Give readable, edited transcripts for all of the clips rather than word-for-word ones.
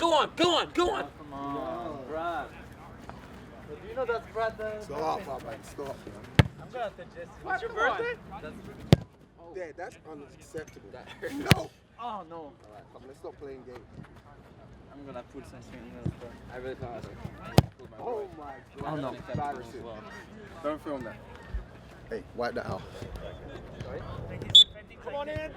Go on. Come on, Brad. Do you know that's Brad? Stop, man. Stop. I'm gonna suggest. What's your birthday? Dad, that's unacceptable. No. Oh no. All right, come. Let's stop playing games. I'm gonna put some sweetness. I really thought Oh my God. Oh no. Embarrassing. Don't film that. Hey, wipe that out. Sorry? Come on in.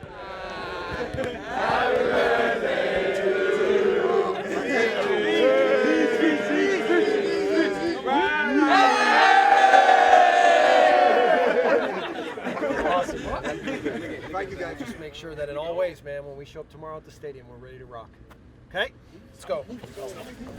Thank you guys. Just make sure that in all ways, man, when we show up tomorrow at the stadium, we're ready to rock. Okay? Let's go.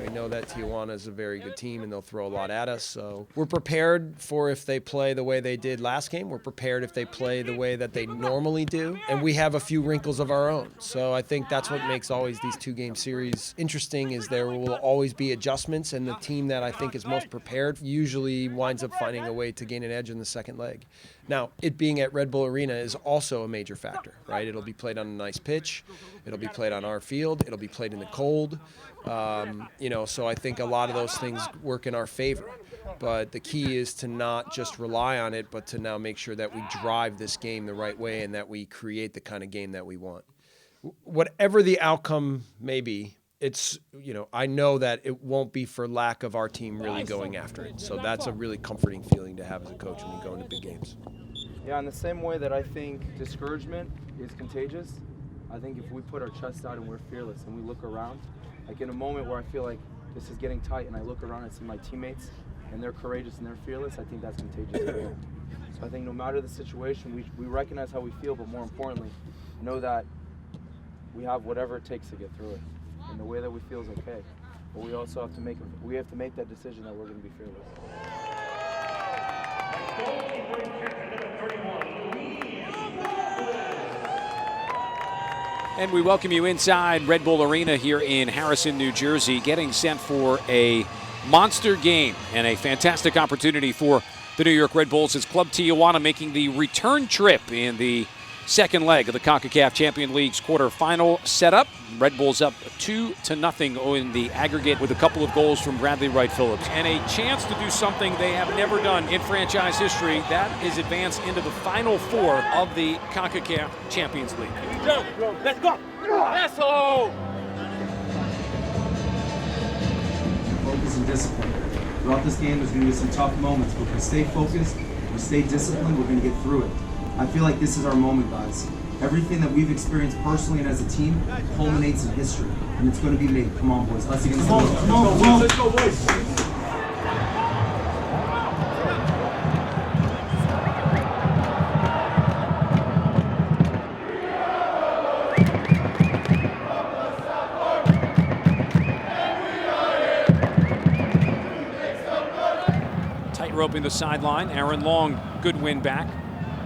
I know that Tijuana is a very good team and they'll throw a lot at us. So we're prepared for if they play the way they did last game. We're prepared if they play the way that they normally do. And we have a few wrinkles of our own. So I think that's what makes always these two-game series interesting is there will always be adjustments. And the team that I think is most prepared usually winds up finding a way to gain an edge in the second leg. Now, it being at Red Bull Arena is also a major factor, right? It'll be played on a nice pitch. It'll be played on our field. It'll be played in the cold. So I think a lot of those things work in our favor. But the key is to not just rely on it, but to now make sure that we drive this game the right way and that we create the kind of game that we want. Whatever the outcome may be, I know that it won't be for lack of our team really going after it. So that's a really comforting feeling to have as a coach when you go into big games. Yeah, in the same way that I think discouragement is contagious, I think if we put our chest out and we're fearless and we look around, like in a moment where I feel like this is getting tight and I look around and see my teammates and they're courageous and they're fearless, I think that's contagious as well. So I think no matter the situation, we recognize how we feel, but more importantly, know that we have whatever it takes to get through it. And the way that we feel is okay. But we also have to make that decision that we're going to be fearless. And we welcome you inside Red Bull Arena here in Harrison, New Jersey, getting set for a monster game and a fantastic opportunity for the New York Red Bulls as Club Tijuana making the return trip in the second leg of the CONCACAF Champions League's quarterfinal setup. Red Bulls up 2-0 in the aggregate with a couple of goals from Bradley Wright Phillips. And a chance to do something they have never done in franchise history. That is advance into the Final Four of the CONCACAF Champions League. Let's go. Let's go. Focus and discipline. Throughout this game, there's going to be some tough moments, but if we stay focused, we stay disciplined, we're going to get through it. I feel like this is our moment, guys. Everything that we've experienced personally and as a team culminates in history, and it's going to be made. Come on, boys. Us against the world. Come on. Let's go, boys. Tight roping the sideline. Aaron Long, good win back.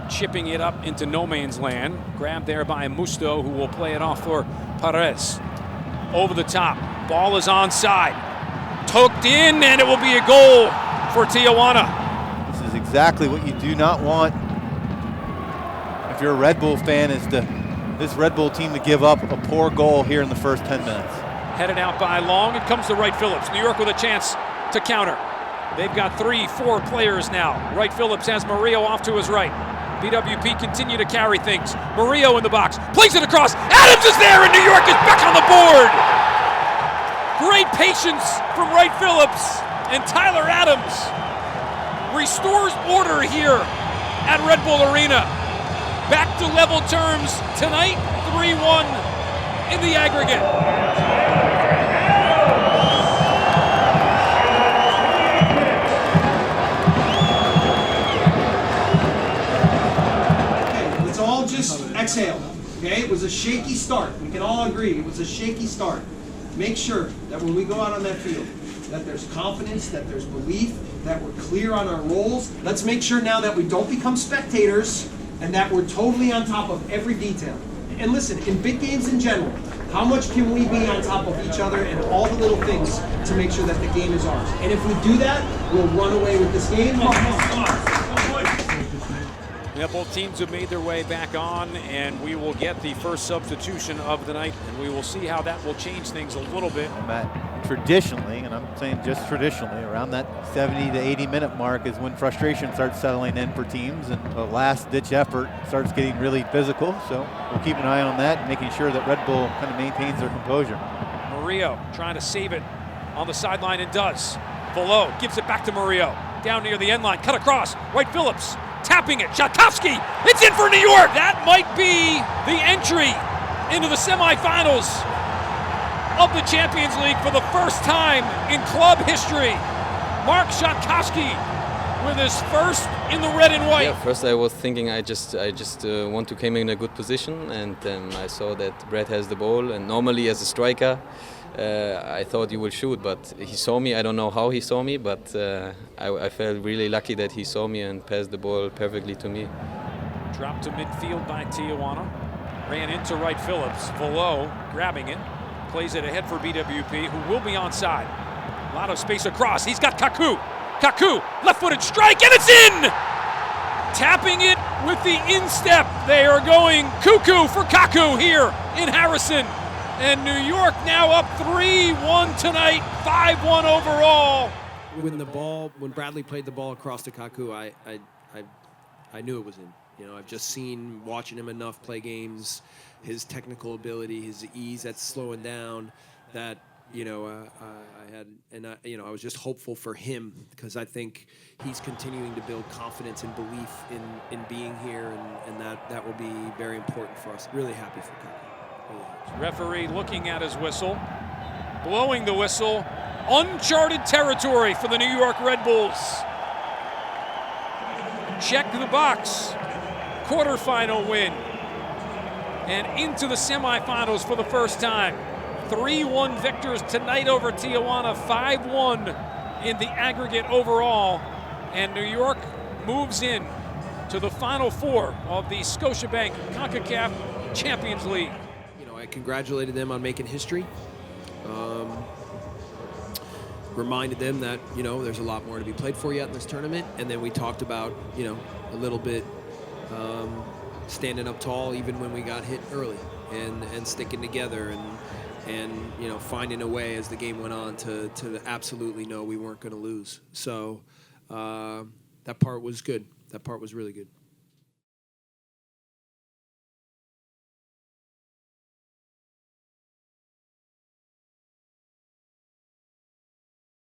Chipping it up into no man's land. Grabbed there by Musto, who will play it off for Perez. Over the top. Ball is onside. Toked in, and it will be a goal for Tijuana. This is exactly what you do not want if you're a Red Bull fan, is this Red Bull team to give up a poor goal here in the first 10 minutes. Headed out by Long. It comes to Wright Phillips. New York with a chance to counter. They've got 3-4 players now. Wright Phillips has Murillo off to his right. BWP continue to carry things. Murillo in the box, plays it across. Adams is there, and New York is back on the board. Great patience from Wright Phillips, and Tyler Adams restores order here at Red Bull Arena. Back to level terms tonight, 3-1 in the aggregate. Just exhale, okay? It was a shaky start. We can all agree it was a shaky start. Make sure that when we go out on that field, that there's confidence, that there's belief, that we're clear on our roles. Let's make sure now that we don't become spectators and that we're totally on top of every detail. And listen, in big games in general, how much can we be on top of each other and all the little things to make sure that the game is ours? And if we do that, we'll run away with this game. Yeah, both teams have made their way back on, and we will get the first substitution of the night, and we will see how that will change things a little bit. Matt, traditionally, and I'm saying just traditionally, around that 70 to 80 minute mark is when frustration starts settling in for teams and the last ditch effort starts getting really physical. So we'll keep an eye on that, making sure that Red Bull kind of maintains their composure. Murillo trying to save it on the sideline and does. Below gives it back to Murillo. Down near the end line, cut across, Wright Phillips. Tapping it, Tchaikovsky, it's in for New York! That might be the entry into the semifinals of the Champions League for the first time in club history. Mark Tchaikovsky with his first in the red and white. Yeah, first I was thinking I just want to come in a good position, and I saw that Brett has the ball, and normally as a striker I thought he will shoot, but he saw me. I don't know how he saw me, but I felt really lucky that he saw me and passed the ball perfectly to me. Dropped to midfield by Tijuana. Ran into Wright Phillips. Below grabbing it. Plays it ahead for BWP, who will be onside. A lot of space across. He's got Kaku. Kaku, left-footed strike, and it's in! Tapping it with the instep. They are going cuckoo for Kaku here in Harrison. And New York now up 3-1 tonight, 5-1 overall. When Bradley played the ball across to Kaku, I knew it was in. You know, I've just seen, watching him enough play games, his technical ability, his ease at slowing down, that, you know, I was just hopeful for him, because I think he's continuing to build confidence and belief in being here, and that will be very important for us. Really happy for Kaku. Referee looking at his whistle, blowing the whistle. Uncharted territory for the New York Red Bulls. Check the box. Quarterfinal win. And into the semifinals for the first time. 3-1 victors tonight over Tijuana, 5-1 in the aggregate overall. And New York moves in to the Final Four of the Scotiabank CONCACAF Champions League. I congratulated them on making history. Reminded them that, you know, there's a lot more to be played for yet in this tournament. And then we talked about, you know, a little bit standing up tall even when we got hit early, and sticking together and you know, finding a way as the game went on to absolutely know we weren't going to lose. So that part was good. That part was really good.